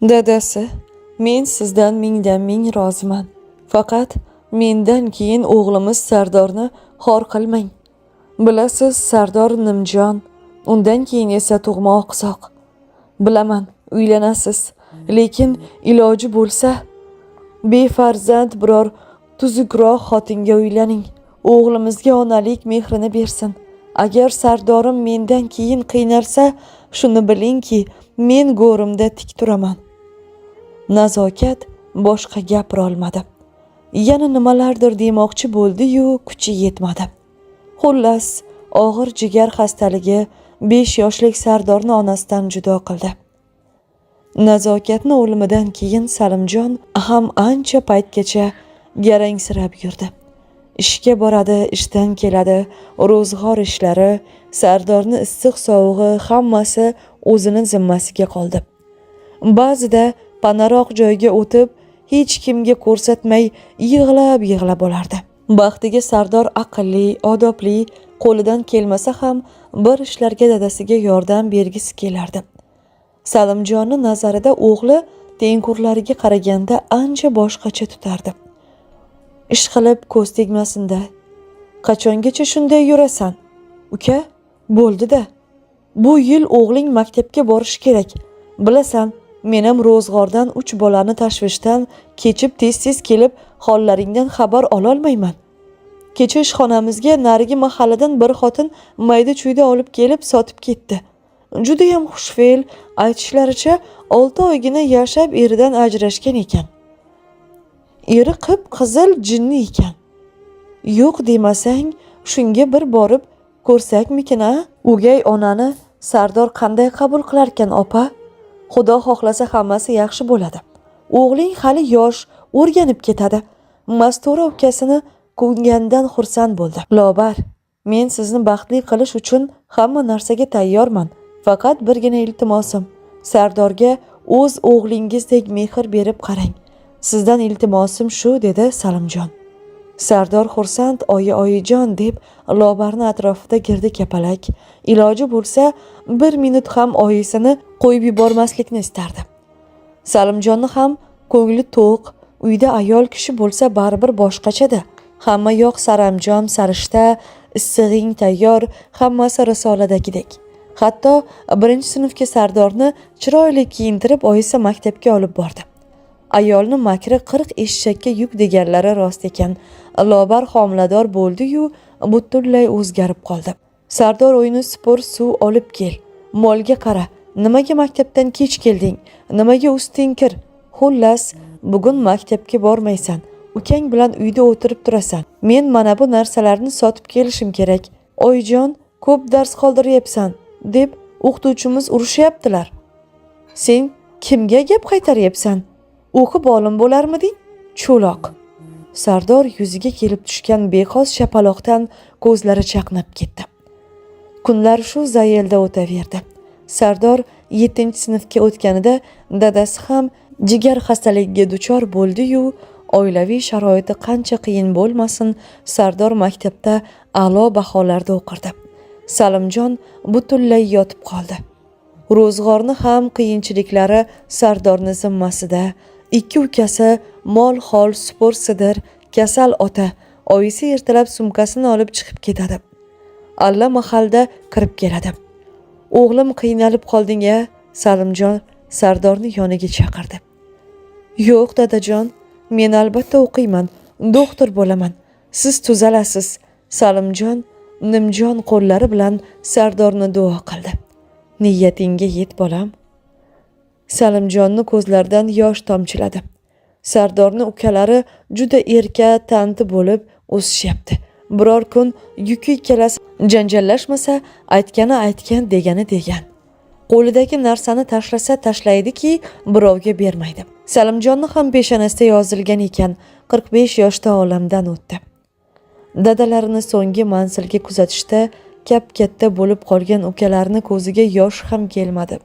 Dadasi, men sizdan mingdan ming roziman. Faqat mendan keyin o'g'limiz Sardorni xor qilmang. Bilasiz, Sardor nimjon, undan keyin esa tug'ma oqsoq. Bilaman, uylanasiz, lekin iloji bo'lsa befarzand biror tuzukroq xotinga uylaning. O'g'limizga onalik mehrini bersin. Agar Sardorim mendan keyin qiynalsa, shuni bilingki, men go'rimda tik turaman. Nazokat boshqa gapira olmadi. Yana nimalardir demoqchi bo'ldi-yu, kuchi yetmadi. Xullas, og'ir jigar xastaligi 5 yoshlik Sardorni onasidan judo qildi. Nazokatni o'limidan keyin Salimjon ham ancha paytgacha garangsirab yurdi. Ishga boradi, ishdan keladi, ro'zg'or ishlari, Sardorni issiq sovug'i hammasi o'zini zimmasiga qoldi. Ba'zida panaroq joyga o'tib, hech kimga ko'rsatmay yig'lab olardi. Baxtiga Sardor aqlli, odobli, qo'lidan kelmasa ham bir ishlarga dadasiga yordam bergisi kelardi. Salimjonni nazarida o'g'li tengqurlariga qaraganda ancha boshqacha tutardi. Ish qilib ko'z tegmasin-da. Qachongacha shunday yurasan? Uka, bo'ldi-da. Bu yil o'g'ling maktabga borishi kerak. Bilasan, men ham ro'zg'ordan 3 bolani tashvishdan kechib tez-tez kelib, hollaringdan xabar ola olmayman. Kecha ishxonamizga narigi mahalladan bir xotin mayda-chuyda olib kelib sotib ketdi. Juda ham xushfe'l, aytishlaricha 6 oygina yashab eridan ajrashgan ekan. Eri qip-qizil jinni ekan. Yo'q demasang, shunga bir borib ko'rsakmikin-a? O'gay onani Sardor qanday qabul qilarkan, opa? Xudo xohlasa hammasi yaxshi bo'ladi. O'g'ling hali yosh, o'rganib ketadi. Mastura ukasini ko'rgandan xursand bo'ldi. Lobar, men sizni baxtli qilish uchun hamma narsaga tayyorman. Faqat birgina iltimosim, Sardorga o'z o'g'lingizdek mehr berib qarang. Sizdan iltimosim shu, dedi Salimjon. Sardor xursand oyijon deb Lobarni atrofida girdi kapalak. Iloji bo'lsa 1 minut ham oyisini qo'yib yubormaslikni istardi. Salimjonni ham ko'ngli to'q, uyda ayol kishi bo'lsa baribir boshqachada. Hamma yoq saramjon, sarishta, issig'ing tayyor, hammasi risoladagidek. Hatto 1-sinfga Sardorni chiroyli kiyintirib oyisi maktabga olib bordi. Ayolni makri 40 eshakka yuk deganlari rost ekan. Lobar homilador bo'ldi-yu, butunlay o'zgarib qoldi. Sardor o'yini spor suv olib kel. Molga qara. Nimaga maktabdan kech kelding? Nimaga usting kir? Xullas, bugun maktabga bormaysan. Ukang bilan uyda o'tirib turasan. Men mana bu narsalarni sotib kelishim kerak. Oyjon, ko'p dars qoldiryapsan, deb o'qituvchimiz urushyaptilar. Sen kimga gap qaytaryapsan? O'qib olim bo'larmiding? Cho'loq. Sardor yuziga kelib tushgan bexos shapaloqdan ko'zlari chaqnab ketdi. Kunlar shu zaylda o'taverdi. Sardor 7-sinfga o'tganida dadasi ham jigar xastaligiga duchor bo'ldi-yu, oilaviy sharoiti qancha qiyin bo'lmasin, Sardor maktabda a'lo baholarda o'qirdi. Salimjon butunlay yotib qoldi. Ro'zg'orni ham qiyinchiliklari Sardorning zimmasida. 2 ukasi mol hol supursidir, kasal ota. Oyisi ertalab sumkasini olib chiqib ketadi. Alla mahalda kirib keladi. O'g'lim qiynalib qolding-a? Salimjon Sardorni yoniga chaqirdi. Yo'q dadajon, men albatta o'qiyman, doktor bo'laman. Siz tuzalasiz. Salimjon nimjon qo'llari bilan Sardorni duo qildi. Niyatingga yet bolam. Salimjonni ko'zlaridan yosh tomchiladi. Sardorni ukalari juda erka, tanti bo'lib o'sishyapti. Biror kun yuki ikkalasi janjallashmasa, aytgani aytgan, degani degan. Qo'lidagi narsani tashlasa tashlaydi-ki, birovga bermaydi. Salimjonni ham peshonasida yozilgan ekan, 45 yoshda olamdan o'tdi. Dadalarini so'nggi manzilga kuzatishda kap-katta bo'lib qolgan ukalarini ko'ziga yosh ham kelmadi.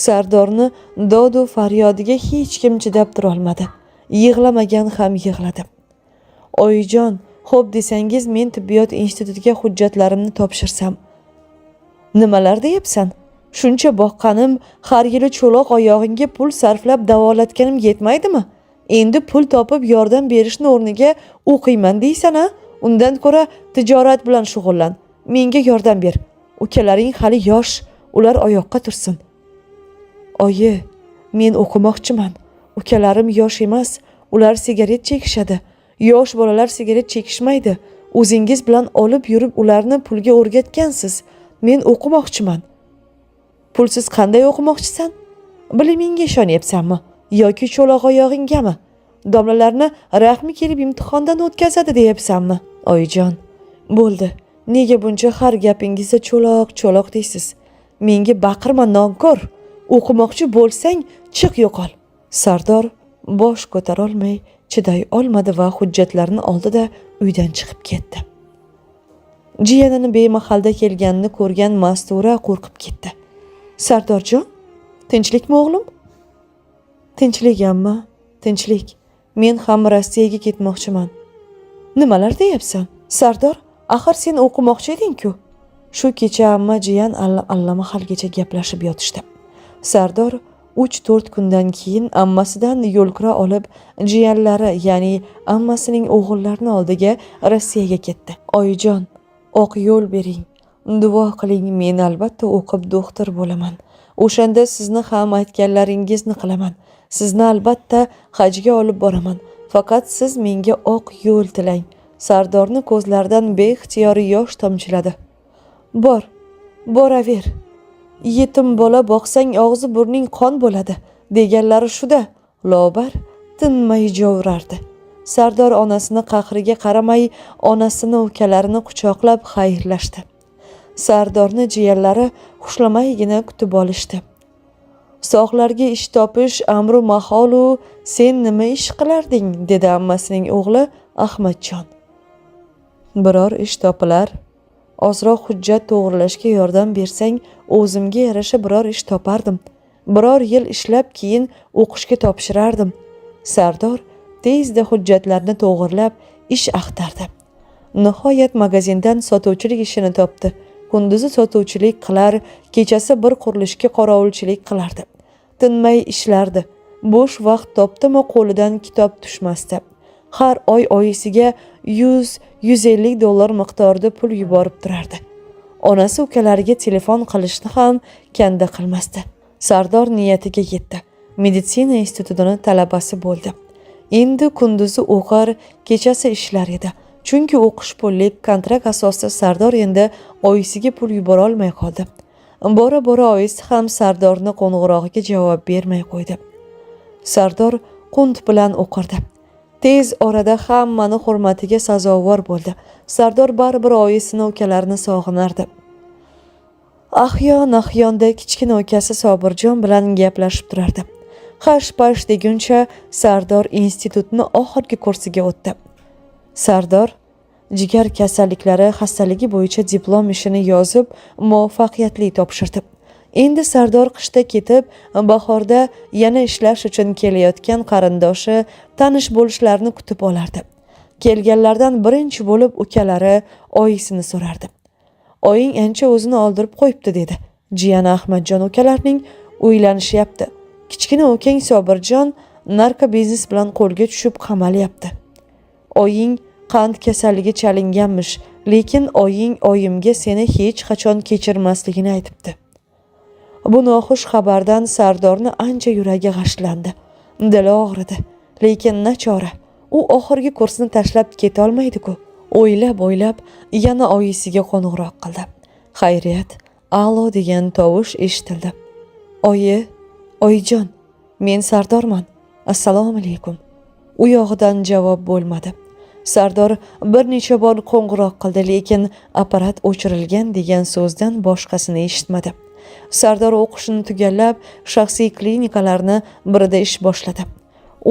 Sardorni dodu faryodiga hech kim chidab tura olmadi. Yig'lamagan ham yig'ladi. Oyijon, xo'p desangiz, men tibbiyot institutiga hujjatlarimni topshirsam. Nimalar deyapsan? Shuncha boqqanim, har yili cho'loq oyog'ingga pul sarflab davolatganim yetmaydimi? Endi pul topib yordam berishni o'rniga o'qiyman deysan-a? Undan ko'ra tijorat bilan shug'ullan. Menga yordam ber. Ukalaring hali yosh, ular oyoqqa tursin. Oyi, men o'qimoqchiman. Ukalarim yosh emas, ular sigaret chekishadi. Yosh bolalar sigaret chekishmaydi. O'zingiz bilan olib yurib ularni pulga o'rgatgansiz. Men o'qimoqchiman. Pulsiz qanday o'qimoqchisan? Bilimingga ishonyapsanmi yoki cho'loq oyog'ingami? Domlalarni rahmi kelib imtihondan o'tkazadi deyapsanmi? Oyijon, bo'ldi. Nega buncha har gapingizda cho'loq deysiz? Menga baqirma nonkor. O'qimoqchi bo'lsang, chiq yo'qol. Sardor bosh ko'tara olmay, chiday olmadi va hujjatlarni oldi-da uydan chiqib ketdi. Jiyanini bemahalda kelganini ko'rgan Mastura qo'rqib ketdi. Sardorjon, tinchlikmi o'g'lim? Tinchlik amma, tinchlik. Men ham Rossiyaga ketmoqchiman. Nimalar deyapsan? Sardor, axir sen o'qimoqchi eding-ku. Shu kecha amma jiyan allamahalgacha gaplashib yotishdi. Sardor 3-4 kundan keyin ammasidan yo'lkira olib, jiyanlari, ya'ni ammasining o'g'illarini oldiga Rossiyaga ketdi. Oyijon, oq yo'l bering. Duo qiling, men albatta o'qib doktor bo'laman. O'shanda sizni ham aytganlaringizni qilaman. Sizni albatta hajga olib boraman. Faqat siz menga oq yo'l tilang. Sardorni ko'zlaridan beixtiyori yosh tomchiladi. Boraver. Yetim bola boqsang og'zi burning qon bo'ladi, deganlari shuda. Lobar tinmay jovrardi. Sardor onasini qahriga qaramay, onasini ukalarini quchoqlab xayrlashdi. Sardorni jiyanlari xushlamaygina kutib olishdi. Sog'larga ish topish amru maholu, sen nima ish qilarding, dedi ammasining o'g'li Ahmadjon. Biror ish topilar, ozroq hujjat to'g'rilashga yordam bersang, o'zimga yarasha biror ish topardim. Biror yil ishlab keyin o'qishga topshirardim. Sardor tezda hujjatlarni to'g'irlab ish axtardi. Nihoyat magazindan sotuvchilik ishini topdi. Kunduzi sotuvchilik qilar, kechasi bir qurilishga qorovulchilik qilardi. Tinmay ishlardi. Bo'sh vaqt topdimi qo'lidan kitob tushmasdi. Har oy oyisiga $100-150 miqdorida pul yuborib turardi. Onasi ukalariga telefon qilishni ham kanda qilmasdi. Sardor niyatiga yetdi. Meditsina institutining talabasi bo'ldi. Endi kunduzi o'qir, kechasi ishlar edi. Chunki o'qish pullik kontrakt asosida Sardor endi oyisiga pul yubora olmay qoldi. Bora oyisi ham Sardorni qo'ng'irog'iga javob bermay qo'ydi. Sardor qunt bilan o'qirdi. Tez orada hammani hurmatiga sazovor bo'ldi. Sardor baribir oyisini, ukalarini sog'inardi. Ahyonda kichkina ukasi Sobirjon bilan gaplashib turardi. Hash-pash deguncha Sardor institutni oxirgi kursiga o'tdi. Sardor jigar kasalliklari xastaligi bo'yicha diplom ishini yozib, muvaffaqiyatli topshirdi. Endi Sardor qishda ketib, bahorda yana ishlash uchun kelayotgan qarindoshi, tanish bo'lishlarini kutib olardi. Kelganlardan birinchi bo'lib ukalari oyisini so'rardi. Oying ancha o'zini oldirib qo'yibdi, dedi. Jiyani Ahmadjon ukalarning uylanishyapti. Kichkina ukang Sobirjon narko biznes bilan qo'lga tushib qamalyapti. Oying qand kasalligi chalinganmish, lekin oying oyimga seni hech qachon kechirmasligini aytibdi. Bu noxush xabardan Sardorni ancha yuragi g'ashlandi. Dili og'ridi, lekin nachora. U oxirgi kursni tashlab keta olmaydi-ku. O'ylab yana oyisiga qo'ng'iroq qildi. Xayriyat, alo degan tovush eshitildi. Oyijon, men Sardorman. Assalomu alaykum. U yog'idan javob bo'lmadi. Sardor bir necha bor qo'ng'iroq qildi, lekin apparat o'chirilgan degan so'zdan boshqasini eshitmadi. Sardor o'qishini tugallab, shaxsiy klinikalarni birida ish boshladi.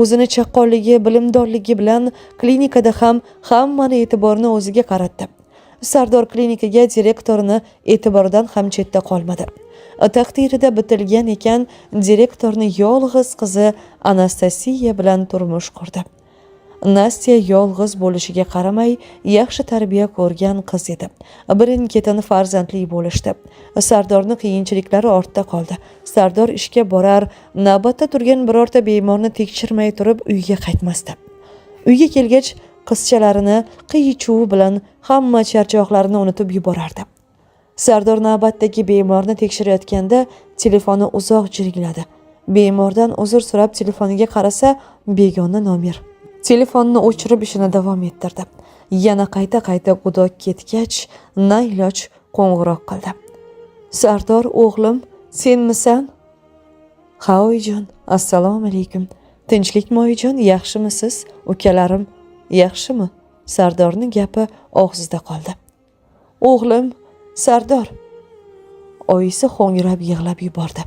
O'zini chaqqonligi, bilimdorligi bilan klinikada ham hammani e'tiborni o'ziga qaratdi. Sardor klinikaga direktorini e'tibordan ham chetda qolmadi. Taqdirida bitilgan ekan, direktorni yolg'iz qizi Anastasiya bilan turmush qurdi. Nastya yolg'iz bo'lishiga qaramay yaxshi tarbiya ko'rgan qiz edi. Birin-ketin farzandli bo'lishdi. Sardorning qiyinchiliklari ortda qoldi. Sardor ishga borar, navbatda turgan birorta bemorni tekshirmay turib uyga qaytmasdi. Uyga kelgach, qizchalarini qiy-chuvi bilan hamma charchoqlarini unutib yuborardi. Sardor navbatdagi bemorni tekshirayotganda telefoni uzoq jiringladi. Bemordan uzr so'rab telefoniga qarasa, begona nomer. Telefonni o'chirib ishini davom ettirdi. Yana qayta qudoq ketgach, na iloj qo'ng'iroq qildi. Sardor, o'g'lim, senmisan? Ha, oyijon, assalomu alaykum. Tinchlikmi oyijon, yaxshimisiz? Ukalarim yaxshimi? Sardorning gapi og'zida qoldi. O'g'lim, Sardor. Oyisi xo'ngrab yig'lab yubordi.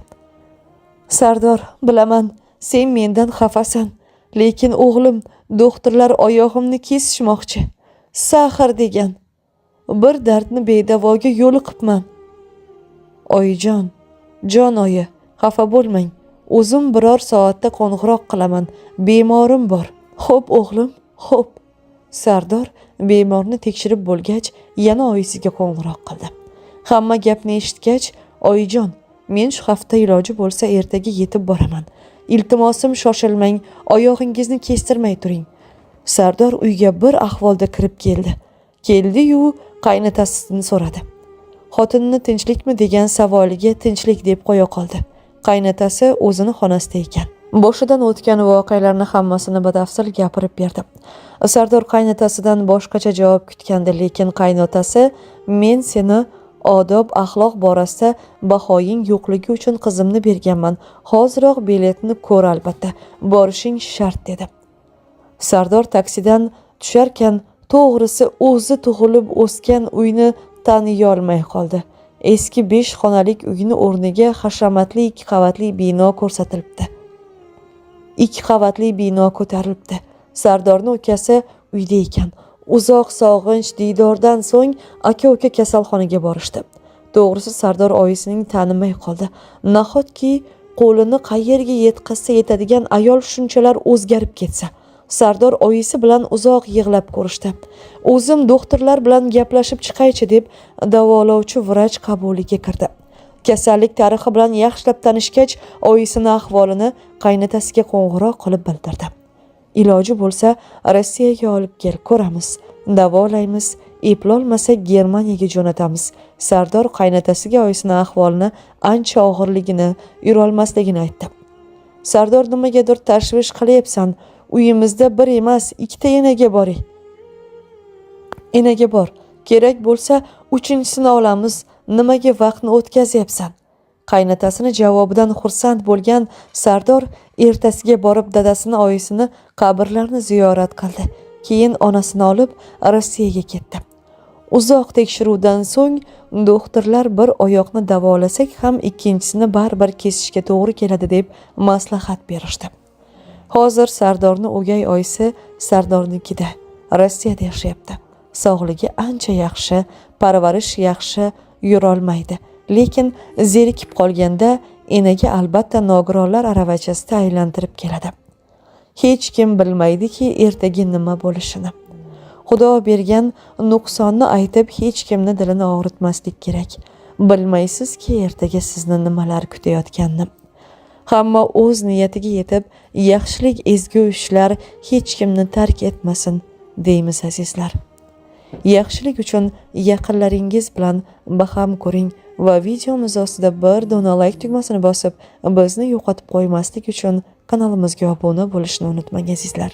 Sardor, bilaman, sen mendan xafasan, lekin o'g'lim, doktorlar oyog'imni kesishmoqchi. Sahr degan. Bir dardni bedavoga yo'liqibman. Oyijon, jon oyi, xafa bo'lmang. O'zim biror soatda qo'ng'iroq qilaman. Bemorim bor. Xo'p o'g'lim, xo'p. Sardor bemorni tekshirib bo'lgach, yana oyisiga qo'ng'iroq qildi. Hamma gapni eshitgach, oyijon, men shu hafta iloji bo'lsa ertaga yetib boraman. Iltimosim shoshilmang, oyog'ingizni kestirmay turing. Sardor uyga bir ahvolda kirib keldi. Keldi-yu, qaynotasidan so'radi. Xotinni tinchlikmi degan savoliga tinchlik deb qo'ya qoldi. Qaynotasi o'zini xonasida ekan. Boshidan o'tgan voqealarni hammasini batafsil gapirib berdi. Sardor qaynotasidan boshqacha javob kutgandi, lekin qaynotasi, men seni odob axloq borasida bahoying yo'qligi uchun qizimni berganman. Hoziroq biletni ko'r albatta. Borishing shart dedi. Sardor taksidan tusharkan, to'g'risi o'zi tug'ilib o'sgan uyni taniy olmay qoldi. Eski 5 xonalik uyni o'rniga hashamatli 2 qavatli bino ko'rsatilibdi. 2 qavatli bino ko'tarilibdi. Sardorning ukasi uyda ekan. Uzoq sog'inch diydordan so'ng aka-uka kasalxonaga borishdi. To'g'risi Sardor oyisining tanimay qoldi. Nahotki qo'lini qayerga yetkazsa yetadigan ayol shunchalar o'zgarib ketsa. Sardor oyisi bilan uzoq yig'lab ko'rishdi. O'zim doktorlar bilan gaplashib chiqaychi deb davolovchi vrach qabuliga kirdi. Kasallik tarixi bilan yaxshilab tanishgach, oyisining ahvolini qaynotasiga qo'ng'iroq qilib bildirdi. Iloji bo'lsa Rossiyaga olib kel, ko'ramiz, davolaymiz, eplolmasa Germaniyaga jo'natamiz. Sardor qaynotasiga oyisining ahvolini ancha og'irligini, yurolmasligini aytdi. Sardor, nimagadir tashvish qilyapsan? Uyimizda bir emas, 2ta enaga bor. Enaga bor. Kerak bo'lsa 3-chisini olamiz. Nimaga vaqtni o'tkazyapsan? Qaynotasining javobidan xursand bo'lgan Sardor ertasiga borib dadasini, oyisini qabrlarni ziyorat qildi. Keyin onasini olib Rossiyaga ketdi. Uzoq tekshiruvdan so'ng doktorlar bir oyoqni davolasak ham ikkinchisini baribir kesishga to'g'ri keladi deb maslahat berishdi. Hozir Sardorning o'gay oyisi Sardornikida, Rossiyada yashayapti. Sog'ligi ancha yaxshi, parvarish yaxshi, yurolmaydi. Lekin zerikib qolganda enaga albatta nogironlar aravachasida aylantirib keladi. Hech kim bilmaydiki ertaga nima bo'lishini. Xudo bergan nuqsonni aytib hech kimni dilini og'ritmaslik kerak. Bilmaysizki ertaga sizni nimalar kutayotganini. Hamma o'z niyatiga yetib, yaxshilik, ezgu ishlar hech kimni tark etmasin, deymiz azizlar. Yaxshilik uchun yaqinlaringiz bilan baham ko'ring va videomiz ostida bir dona like tugmasini bosib, bizni yo'qotib qo'ymaslik uchun kanalimizga obuna bo'lishni unutmang azizlar.